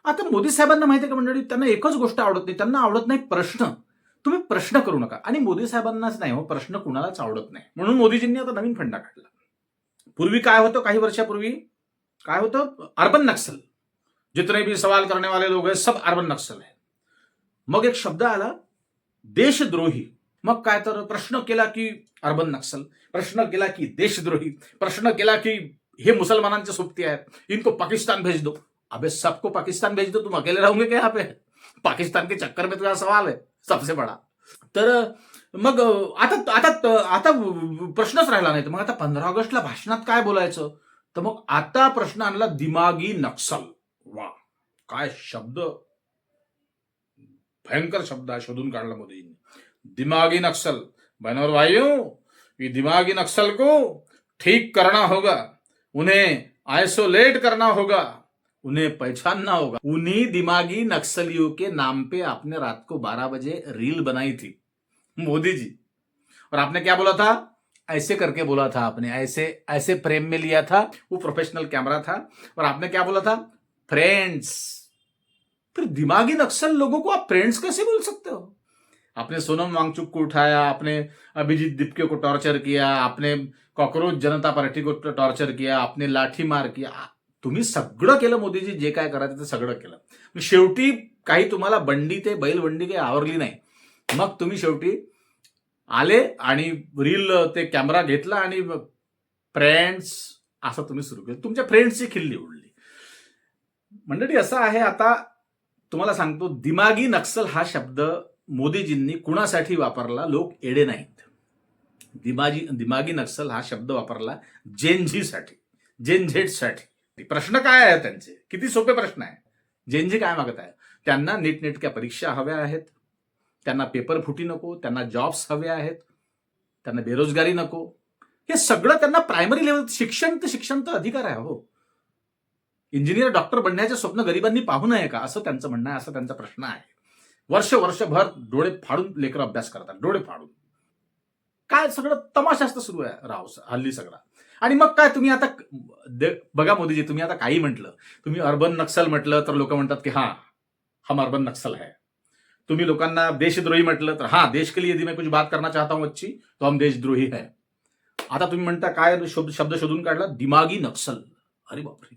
आता मोदी साहेबांना माहिती आहे का मंडळी, त्यांना एकच गोष्ट आवडत नाही, त्यांना आवडत नाही प्रश्न. तुम्ही प्रश्न करू नका. आणि मोदी साहेबांनाच नाही हो, प्रश्न कुणालाच आवडत नाही. म्हणून मोदीजींनी आता नवीन फंडा काढला. पूर्वी काय होतं, काही वर्षापूर्वी काय होतं, अर्बन नक्सल. जितने भी सवाल करने वाले लोग हैं सब अर्बन नक्सल है. मग एक शब्द आला, देशद्रोही. मग काय तर प्रश्न केला की अर्बन नक्सल, प्रश्न केला की देशद्रोही, प्रश्न केला की हे मुसलमानांचे सोबती आहेत, इनको पाकिस्तान भेज दो. अबे सबको पाकिस्तान भेज दो, तुम अकेले रहोगे क्या यहाँ पे? पाकिस्तान के चक्कर में तुझा सवाल है सबसे बड़ा. तर मग आता आता आता प्रश्नच राहिला नाही. मग आता 15 ऑगस्टला भाषणात काय बोलायचं? तर मग आता प्रश्न आणला, दिमागी नक्सल. वा, काय शब्द, भयंकर शब्द आहे, शोधून काढला मोदींनी. दिमागी नक्सल. बहनों और भाइयों, ये दिमागी नक्सल को ठीक करना होगा, उन्हें आइसोलेट करना होगा, उन्हें पहचानना होगा. उन्हीं दिमागी नक्सलियों के नाम पे आपने रात को 12 बजे रील बनाई थी मोदी जी. और आपने क्या बोला था? ऐसे करके बोला था आपने, ऐसे ऐसे फ्रेम में लिया था, वो प्रोफेशनल कैमरा था. और आपने क्या बोला था? फ्रेंड्स. फिर दिमागी नक्सल लोगों को आप फ्रेंड्स कैसे बोल सकते हो? आपने सोनम वांगचुक को उठाया, आपने अभिजीत दिपके को टॉर्चर किया, आपने कॉकरोच जनता पार्टी को टॉर्चर किया, आपने लाठीमार किया. तुम्ही सगळं केलं मोदीजी, जे काय करायचं ते सगळं केलं. शेवटी काही तुम्हाला बंडी ते बैलबंडी काही आवरली नाही. मग तुम्ही शेवटी आले आणि रील ते कॅमेरा घेतला आणि फ्रेंड्स असं तुम्ही सुरू केलं. तुमच्या फ्रेंड्सची खिल्ली उडली. मंडळी असं आहे, आता तुम्हाला सांगतो, दिमागी नक्सल हा शब्द मोदीजींनी कुणासाठी वापरला? लोक येडे नाहीत. दिमागी नक्सल हा शब्द वापरला जेनझीसाठी, जेनझेडसाठी. प्रश्न काय आहे त्यांचे? किती सोपे प्रश्न आहे. जेनझी काय मागत आहे? त्यांना नीटनेटक्या परीक्षा हव्या आहेत, त्यांना पेपर फुटी नको, त्यांना जॉब्स हवे आहेत, त्यांना बेरोजगारी नको. हे सगळं त्यांना प्रायमरी लेवल. शिक्षण तर अधिकार आहे हो. इंजिनियर डॉक्टर बनण्याचे स्वप्न गरिबांनी पाहू नये का, असं त्यांचं म्हणणं आहे, असं त्यांचा प्रश्न आहे. वर्षभर डोळे फाडून लेकर अभ्यास करतात, डोळे फाडून. काय सगळं तमाशाच सुरू आहे राव हल्ली सगळा. आणि मग काय तुम्ही आता बघा मोदीजी, तुम्ही आता काही म्हटलं, तुम्ही अर्बन नक्सल म्हटलं तर लोक म्हणतात की हा हम अर्बन नक्सल है. तुम्ही लोकांना देशद्रोही म्हटलं तर हा, देश के लिए यदि मैं कुछ बात करना चाहता हूं अच्छी तो हम देशद्रोही है. आता तुम्ही म्हणता काय शब्द शोधून काढला? दिमागी नक्सल. अरे बापरे.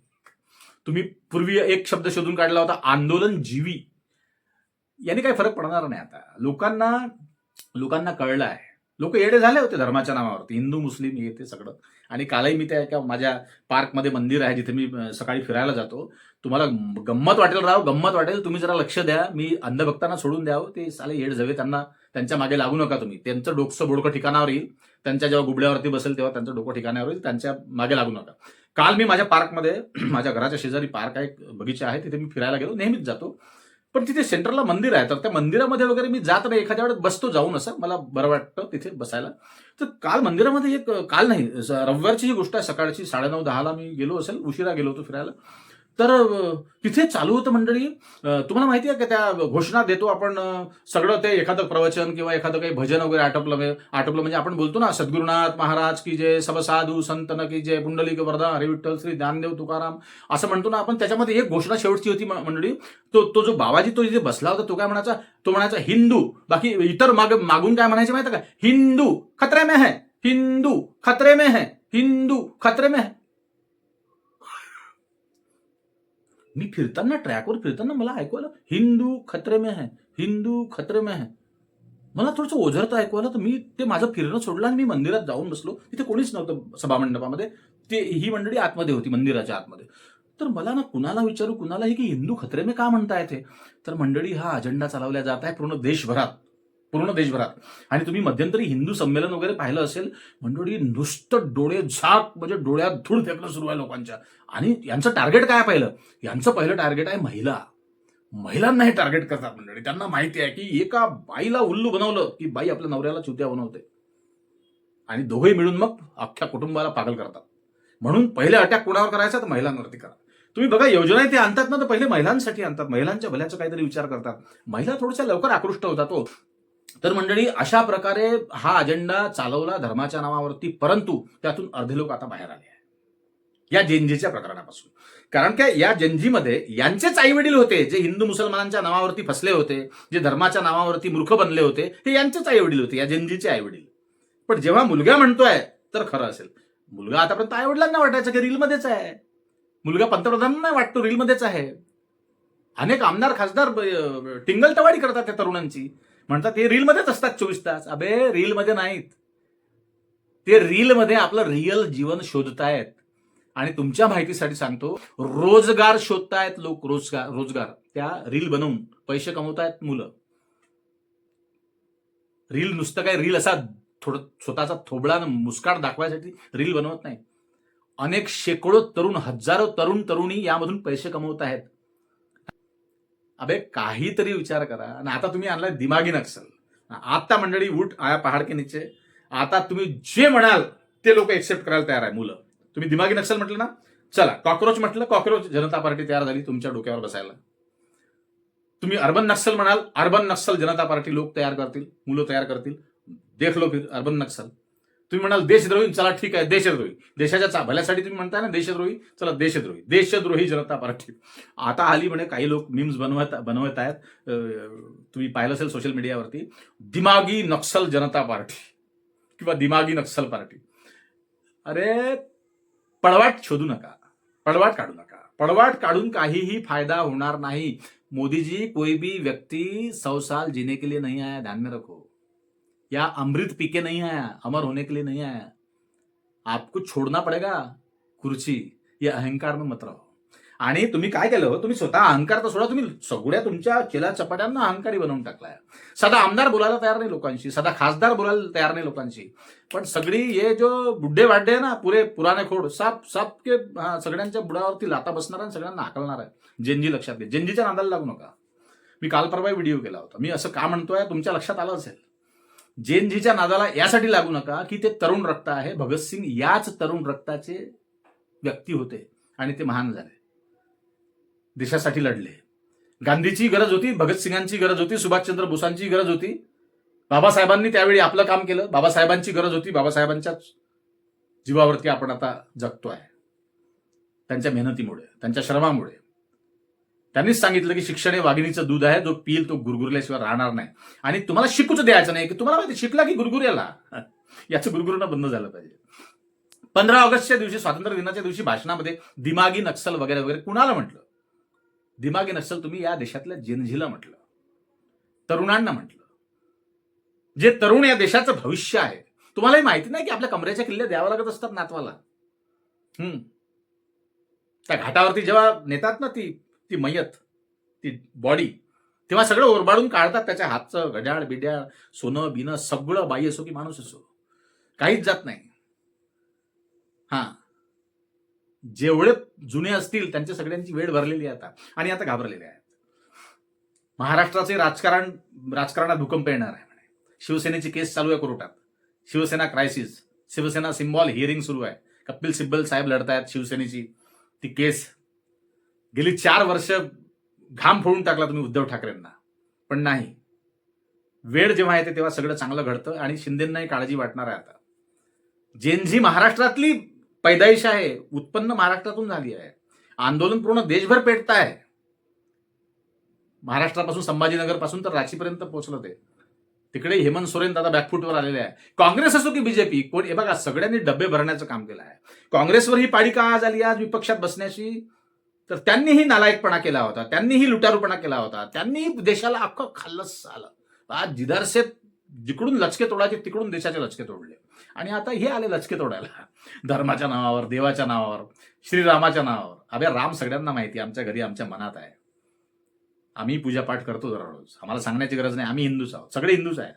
तुम्ही पूर्वी एक शब्द शोधून काढला होता, आंदोलन जीवी. याने काही फरक पडणार नाही. आता लोकांना कळलं आहे. लोक येडे झाले होते धर्माच्या नावावरती, हिंदू मुस्लिम हे ते सगळं. आणि कालही मी त्या एका माझ्या पार्कमध्ये मंदिर आहे जिथे मी सकाळी फिरायला जातो. तुम्हाला गंमत वाटेल राव, गंमत वाटेल. तुम्ही जरा लक्ष द्या. मी अंधभक्तांना सोडून द्यावं, ते साले येड जवे, त्यांच्या मागे लागू नका तुम्ही. त्यांचं डोकं बोडकं ठिकाणावर येईल. त्यांच्या जेव्हा गुबड्यावरती बसेल तेव्हा त्यांचं डोकं ठिकाणावर येईल. त्यांच्या मागे लागू नका. काल मी माझ्या पार्कमध्ये, माझ्या घराच्या शेजारी पार्क आहे, बगीचा आहे, तिथे मी फिरायला गेलो. नेहमीच जातो. पण तिथे सेंटरला मंदिर आहे, तर त्या मंदिरामध्ये वगैरे मी जात नाही. एखाद्या वेळेस बसतो जाऊन, असं मला बरं वाटतं तिथे बसायला. तर काल मंदिरामध्ये काल नाही, रविवारची ही गोष्ट आहे, सकाळची 9:30-10ला मी गेलो असेल, उशिरा गेलो होतो फिरायला. तर तिथे चालू होतं मंडळी. तुम्हाला माहिती आहे का, त्या घोषणा देतो आपण सगळं, ते एखादं प्रवचन किंवा एखादं काही भजन वगैरे आटपलं म्हणजे आपण बोलतो ना, सद्गुरुनाथ महाराज की जय, सब साधू संतन की जय, पुंडलिक वरदा हरी विठ्ठल श्री ज्ञानदेव तुकाराम, असं म्हणतो ना आपण. त्याच्यामध्ये एक घोषणा शेवटची होती मंडळी. तो जो बाबाजी तो जिथे बसला होता, तो काय म्हणायचा? तो म्हणायचा हिंदू. बाकी इतर मागून काय म्हणायचे माहिती का? हिंदू खतरे में है, हिंदू खतरे में है, हिंदू खतरे में है. मी फिरताना, ट्रॅकवर फिरताना मला ऐकू आलं, हिंदू खतरे में है, हिंदू खतरे में है. मला थोडंसं ओझरतं ऐकू आलं. तर मी ते माझं फिरणं सोडलं आणि मी मंदिरात जाऊन बसलो. तिथे कोणीच नव्हतं सभामंडपामध्ये. ही मंडळी आतमध्ये होती, मंदिराच्या आतमध्ये. तर मला ना कुणाला विचारू, कुणालाही, की हिंदू खतरे में का म्हणताय ते. तर मंडळी हा अजेंडा चालवला जात आहे पूर्ण देशभरात. आणि तुम्ही मध्यंतरी हिंदू संमेलन वगैरे पाहिलं असेल मंडळी, नुसतं डोळे झाक, म्हणजे डोळ्यात धूळ फेकणं सुरू आहे लोकांच्या. आणि यांचं टार्गेट काय पाहिलं? यांचं पहिलं टार्गेट आहे महिलांना हे टार्गेट करतात मंडळी. त्यांना माहिती आहे की एका बाईला उल्लू बनवलं की बाई आपल्या नवऱ्याला चुत्या बनवते, आणि दोघेही मिळून मग अख्ख्या कुटुंबाला पागल करतात. म्हणून पहिले अटॅक कोणावर करायचा? तर महिलांवरती करा. तुम्ही बघा, योजना ते आणतात ना, तर पहिले महिलांसाठी आणतात, महिलांच्या भल्याचा काहीतरी विचार करतात. महिला थोड्याशा लवकर आकृष्ट होतात हो. तर मंडळी अशा प्रकारे हा अजेंडा चालवला धर्माच्या नावावरती, परंतु त्यातून अर्धे लोक आता बाहेर आले आहे या जेनजीच्या प्रकरणापासून. कारण काय, या जनजीमध्ये यांचेच आई वडील होते जे हिंदू मुसलमानांच्या नावावरती फसले होते, जे धर्माच्या नावावरती मूर्ख बनले होते, हे यांचेच आई वडील होते, या जनजीचे आई वडील. पण जेव्हा मुलगा म्हणतोय तर खरं असेल. मुलगा आतापर्यंत आई वडिलांना वाटायचं की रीलमध्येच आहे, मुलगा पंतप्रधानांना वाटतो रीलमध्येच आहे. अनेक आमदार खासदार टिंगलटवाडी करतात त्या तरुणांची, म्हणतात ते रीलमध्येच असतात 24 तास. अबे रीलमध्ये नाहीत ते, रीलमध्ये आपलं रिअल जीवन शोधतायत. आणि तुमच्या माहितीसाठी सांगतो, रोजगार शोधतायत लोक, रोजगार त्या रील बनवून पैसे कमवतायत मुलं. रील नुसतं काय, रील असा थोडं स्वतःचा थोबडा मुस्काट दाखवायसाठी रील बनवत नाही. अनेक शेकडो तरुण, हजारो तरुण तरुणी यामधून पैसे कमवत आहेत. अबे काहीतरी विचार करा. आणि आता तुम्ही आणलाय दिमागी नक्सल. आता मंडळी उठ आया पहाड के नीचे, आता तुम्ही जे म्हणाल ते लोक एक्सेप्ट करायला तयार आहे मुलं. तुम्ही दिमागी नक्सल म्हटलं ना, चला कॉकरोच म्हटलं, कॉकरोच जनता पार्टी तयार झाली तुमच्या डोक्यावर बसायला. तुम्ही अर्बन नक्सल म्हणाल, अर्बन नक्सल जनता पार्टी लोक तयार करतील, मुलं तयार करतील. देख लो फिर अर्बन नक्सल. तुम्ही म्हणाल देशद्रोही, चला ठीक आहे देशद्रोही, देशाच्या भल्यासाठी तुम्ही म्हणताय ना देशद्रोही, चला देशद्रोही, देशद्रोही जनता पार्टी. आता आली म्हणे काही लोक मीम्स बनवत आहेत, तुम्ही पाहिलं असेल सोशल मीडियावरती, दिमागी नक्सल जनता पार्टी किंवा दिमागी नक्सल पार्टी. अरे पळवाट शोधू नका, पळवाट काढू नका. पळवाट काढून काहीही फायदा होणार नाही. मोदी जी, कोई भी व्यक्ति 100 साल जीने के लिए नहीं आया, ध्यान में रखो. या अमृत पी के नहीं आया, अमर होने के लिए नहीं आया. आपको छोड़ना पड़ेगा कुर्सी, ये अहंकार में मत रहो. आणि तुम्ही काय केलं, तुम्ही स्वतः अहंकार तर सोडा, तुम्ही सगळ्या तुमच्या चेला चपाट्यांना अहंकारी बनवून टाकलाय. साधा आमदार बोलायला तयार नाही लोकांशी, साधा खासदार बोलायला तयार नाही लोकांशी. पण सगळी ये जो बुड्ढे वाड्डे ना, पुराने खोड, साप के सगळ्यांच्या बुडावरती लाता बसणार आणि सगळ्यांना हाकलणार आहे. जेनजी लक्षात घे, जेनजीच्या नादाला लागू नका. मी काल परवा व्हिडिओ केला होता. मी असं का म्हणतोय तुमच्या लक्षात आलं असेल. जेनजीच्या नादाला यासाठी लागू नका की ते तरुण रक्त आहे. भगतसिंग याच तरुण रक्ताचे व्यक्ती होते आणि ते महान झाले, देशासाठी लढले. गांधीची गरज होती, भगतसिंगांची गरज होती, सुभाषचंद्र बोसांची गरज होती. बाबासाहेबांनी त्यावेळी आपलं काम केलं. बाबासाहेबांची गरज होती, बाबासाहेबांच्याच जीवावरती आपण आता जगतोय. त्यांच्या मेहनतीमुळे, त्यांच्या श्रमामुळे. त्यांनीच सांगितलं की शिक्षण हे वाघिणीचं दूध आहे, जो पिईल तो गुरगुरल्याशिवाय राहणार नाही. आणि तुम्हाला शिकूच द्यायचं नाही की तुम्हाला माहिती शिकला की गुरगुर्याला. याचं गुरगुरणं बंद झालं पाहिजे. 15 ऑगस्टच्या दिवशी, स्वातंत्र्य दिनाच्या दिवशी भाषणामध्ये दिमागी नक्सल वगैरे वगैरे कुणाला म्हटलं? दिमागी नक्सल तुम्ही या देशातल्या जेनझीला म्हटलं, तरुणांना म्हटलं. जे तरुण या देशाचं भविष्य आहे. तुम्हालाही माहिती नाही की आपल्या कमरेच्या किल्ल्या द्यावं लागत असतात नातवाला. त्या घाटावरती जेव्हा नेतात ना ती मयत, ती बॉडी, तेव्हा सगळं ओरबाडून काढतात. त्याच्या हातचं घड्याळ बिड्याळ, सोनं बिनं सगळं, बाई असो की माणूस असो, काहीच जात नाही. जेवढे जुने असतील त्यांच्या सगळ्यांची वेळ भरलेली आहे आता, आणि आता घाबरलेले आहेत. महाराष्ट्राचे राजकारणात भूकंप येणार आहे. शिवसेनेची केस चालू आहे कोर्टात, Shiv Sena crisis, Shiv Sena symbol hearing सुरू आहे. कपिल सिब्बल साहेब लढतायत शिवसेनेची ती केस. गेली 4 वर्ष घाम फोडून टाकला तुम्ही उद्धव ठाकरेंना, पण नाही, वेळ जेव्हा येते तेव्हा सगळं चांगलं घडतं. आणि शिंदेंनाही काळजी वाटणार आहे आता. जेनझी महाराष्ट्रातली पैदाइश आहे, उत्पन्न महाराष्ट्रातून झाली आहे. आंदोलन पूर्ण देशभर पेटत आहे. महाराष्ट्रापासून, संभाजीनगर पासून तर रांचीपर्यंत पोहोचलं ते. तिकडे हेमंत सोरेन दादा बॅकफुटवर आलेले आहे. काँग्रेस असो की बीजेपी, कोण, हे बघा सगळ्यांनी डबे भरण्याचं काम केलं आहे. काँग्रेसवर ही पाळी का आज आली आज विपक्षात बसण्याची? तर त्यांनीही नालायकपणा केला होता, त्यांनीही लुटारूपणा केला होता, त्यांनी देशाला अख्खं खाल्लंच आलं. आज जिधारसे जिकडून लचके तोडायचे तिकडून देशाचे लचके तोडले. आणि आता हे आले लचके तोडायला, धर्माच्या नावावर, देवाच्या नावावर, श्रीरामाच्या नावावर. अबे राम सगळ्यांना माहिती, आमच्या घरी आमच्या मनात आहे. आम्ही पूजापाठ करतो दररोज, आम्हाला सांगण्याची गरज नाही. आम्ही हिंदूच आहोत, सगळे हिंदूच आहे.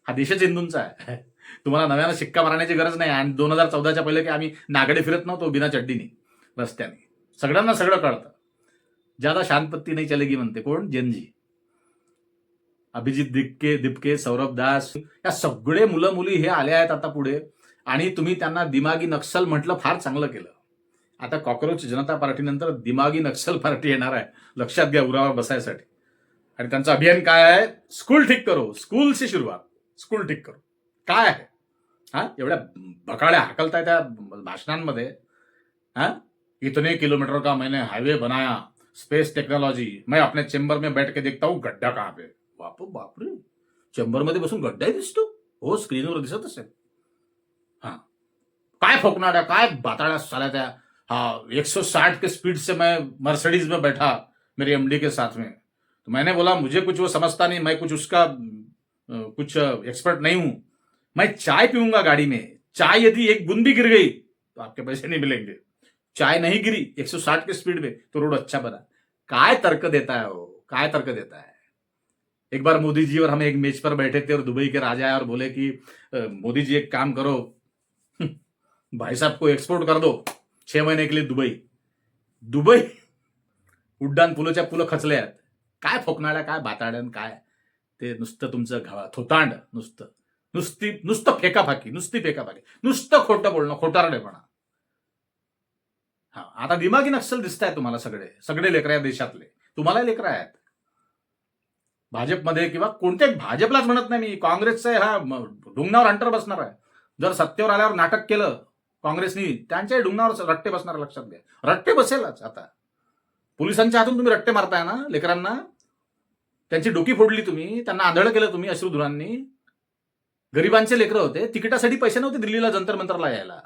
हा देशच हिंदूंचा आहे. तुम्हाला नव्यानं शिक्का मारण्याची गरज नाही. आणि 2014च्या पहिले की आम्ही नागडे फिरत नव्हतो बिना चड्डीनी रस्त्याने. सगळ्यांना सगळं कळतं. ज्यादा शांतपत्ती नाही चलेगी म्हणते कोण? जेनजी. अभिजित दिपके, सौरभ दास, या सगळे मुलं मुली हे आले आहेत आता पुढे. आणि तुम्ही त्यांना दिमागी नक्सल म्हटलं, फार चांगलं केलं. आता कॉकरोच जनता पार्टीनंतर दिमागी नक्सल पार्टी येणार आहे, लक्षात घ्या, उरावर बसायसाठी. आणि त्यांचं अभियान काय आहे? स्कूल ठीक करो, स्कूल से सुरुवात, स्कूल ठीक करो. काय आहे? एवढ्या बकाळ्या हाकलताय त्या भाषणांमध्ये. इतने किलोमीटर का मैंने हाईवे बनाया, स्पेस टेक्नॉलॉजी, मैं अपने चेंबर में बैठ के देखता हूं गड्डा कहां पे. बापरे, चेंबर मध्ये बसून गड्डाही दिसतो. हो, स्क्रीनवर दिसत असेल. हाँ, काय फोकनाड्या, काय बाताड्या साल्या त्या. हाँ, 160 के स्पीड से मैं मर्सिडीज में बैठा मेरी एमडी के साथ में. तो मैंने बोला मुझे कुछ वो समझता नहीं, मैं कुछ उसका कुछ एक्सपर्ट नहीं हूं. मैं चाय पीऊंगा गाड़ी में. चाय यदि एक बूंद भी गिर गई तो आपके पैसे नहीं मिलेंगे. चाय नहीं गिरी 160 की स्पीड में तो रोड अच्छा बना. काय तर्क देता है वो, काय तर्क देता है. एक बार मोदी जी और हम एक मेज पर बैठे थे और दुबई के राजा आए और बोले कि मोदी जी एक काम करो, भाई साहब को एक्सपोर्ट कर दो 6 महीने के लिए दुबई उड्डाण पुलाच्या पुलं खचले आहेत. काय फोकणाऱ्या, काय बाताड्यान, काय ते नुसतं तुमचं थोतांड, नुसतं फेकाफाकी, नुसतं खोटं बोलणं, खोटारडेपणा. हा, आता दिमागी नक्षल दिसताय तुम्हाला सगळे लेकर या देशातले. तुम्हाला लेकर आहेत भाजपमध्ये किंवा कोणत्या, भाजपलाच म्हणत नाही मी, काँग्रेसचा हा डुंगणावर हंटर बसणार आहे. जर सत्तेवर आल्यावर नाटक केलं काँग्रेसनी, त्यांच्याही डुंगणावर रट्टे बसणार, लक्षात घ्या. रट्टे बसेलच. आता पोलिसांच्या हातून तुम्ही रट्टे मारताय ना लेकरांना, त्यांची डोकी फोडली तुम्ही, त्यांना आंधळ केलं तुम्ही अश्रुधुरांनी. गरिबांचे लेकरं होते, तिकिटासाठी पैसे नव्हते दिल्लीला जंतर मंतरला यायला,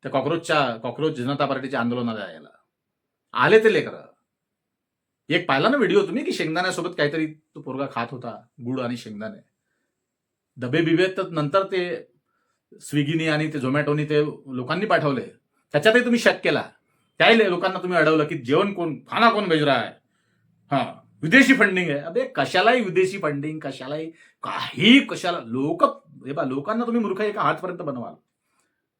त्या कॉक्रोच जनता पार्टीच्या आंदोलनाला यायला आले ते लेकरं. एक पाहिला ना व्हिडिओ तुम्ही की शेंगदाण्यासोबत काहीतरी तो पोरगा खात होता, गुळ आणि शेंगदाणे. डबे बिबे तर नंतर ते स्विगीनी आणि ते झोमॅटोनी ते लोकांनी पाठवले, त्याच्यातही तुम्ही शक केला. त्याही लोकांना तुम्ही अडवलं की जेवण खाना कोण भेज रहा है. हा, विदेशी फंडिंग आहे. अबे कशालाही विदेशी फंडिंग, कशालाही कशाला लोकांना तुम्ही मूर्ख एका हातपर्यंत बनवाल.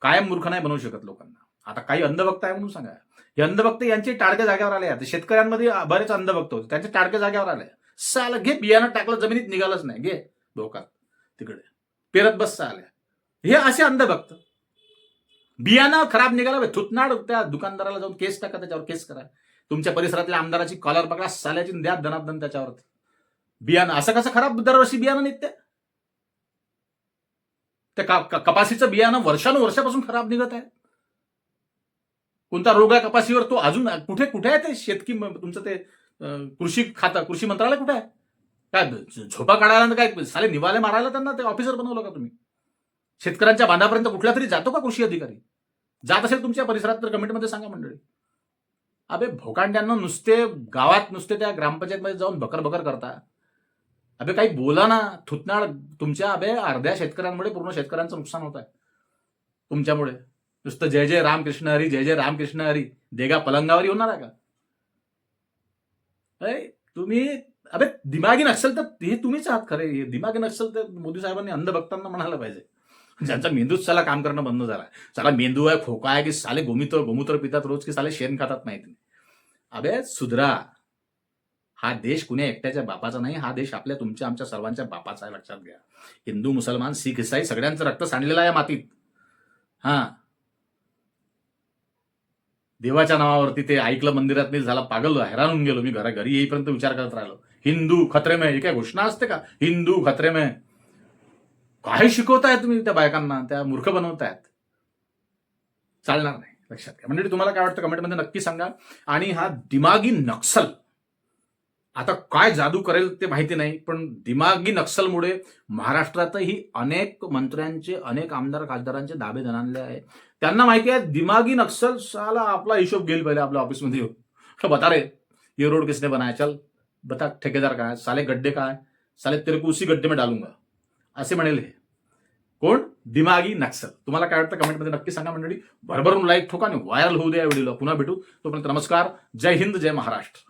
कायम मूर्ख नाही बनवू शकत लोकांना. आता काही अंधभक्त आहे म्हणून सांगा, हे अंधभक्त यांचे टाळक्या जाग्यावर आले. आता शेतकऱ्यांमध्ये बरेच अंधभक्त होते, त्यांचे टाळक्या जाग्यावर आले. साला घे बियाणं टाकलं जमिनीत निघालच नाही, घे डोकात तिकडे पेरत बस साल्या. हे असे अंधभक्त. बियाणं खराब निघाला, थुतनाड त्या दुकानदाराला जाऊन केस टाका, त्याच्यावर केस करा. तुमच्या परिसरातल्या आमदाराची कॉलर पकडा, साल्याची द्या दनादन त्याच्यावर. बियाणं असं कसं खराब दरवर्षी बियाणं निघते. त्या कपासीचं बियाणं वर्षानुवर्षापासून खराब निघत आहे. कोणता रोग आहे कपासीवर तो अजून कुठे आहे ते शेतकी तुमचं ते कृषी मंत्रालय कुठे आहे. काय झोपा काढायला काय साले निवाले मारायला त्यांना ते ऑफिसर बनवलं का तुम्ही. शेतकऱ्यांच्या बांधापर्यंत कुठल्या तरी जातो का कृषी अधिकारी. जात असेल तुमच्या परिसरात तर कमेंटमध्ये सांगा मंडळी. अबे भोकांड्यांना नुसते गावात नुसते त्या ग्रामपंचायतमध्ये जाऊन बकर करता. अबे काही बोला ना. थुतनाळ तुमच्या अबे अर्ध्या शेतकऱ्यांमुळे पूर्ण शेतकऱ्यांचं नुकसान होत आहे तुमच्यामुळे. नुसतं जय जय रामकृष्ण हरी, जय जय रामकृष्ण हरी देगा पलंगावरी होणार आहे का. तुम्ही अबे दिमागी नक्षल तर हे तुम्हीच आहात खरे. दिमागी नक्षल तर मोदी साहेबांनी अंधभक्तांना म्हणायला पाहिजे, ज्यांचा मेंदूच साला काम करणं बंद झाला. साला मेंदू आहे, खोका आहे की साले गोमूत्र पितात रोज की साले शेण खातात माहिती. अबे सुधरा. हा देश कुण्या एकट्याच्या बापाचा नाही, हा देश आपल्या तुमच्या आमच्या सर्वांच्या बापाचा आहे, लक्षात घ्या. हिंदू मुसलमान सिख ईसाई सगळ्यांचं रक्त सांडलेलं आहे मातीत. हा, देवाच्या नावावरती ते ऐकलं मंदिरात मी झाला पागल, हैराण होऊन गेलो मी. घरी येईपर्यंत विचार करत राहिलो, हिंदू खतरे में. ही काय घोषणा असते का, हिंदू खतरे में. काही शिकवताय तुम्ही त्या बायकांना, त्या मूर्ख बनवतायत. चालणार नाही, लक्षात घ्या. म्हणजे तुम्हाला काय वाटतं कमेंटमध्ये नक्की सांगा. आणि हा दिमागी नक्सल आता काय जादू करेल ते माहिती नाही, पण दिमागी नक्सलमुळे महाराष्ट्रातही अनेक मंत्र्यांचे, अनेक आमदार खासदारांचे दाबे दणाणले आहे. त्यांना माहिती आहे दिमागी नक्सल साला आपला हिशोब घेईल पहिले आपल्या ऑफिसमध्ये येऊ. बता रे ये रोड किसने बनाया, चल बता ठेकेदार काय, साले गड्डे काय, साले तेरे को उसी गड्डे में डालूंगा असे म्हणेल हे कोण, दिमागी नक्सल. तुम्हाला काय वाटतं कमेंटमध्ये नक्की सांगा मंडळी. भरभरून लाईक ठोका आणि व्हायरल होऊ द्या व्हिडिओला. पुन्हा भेटू, तोपर्यंत नमस्कार. जय हिंद, जय महाराष्ट्र.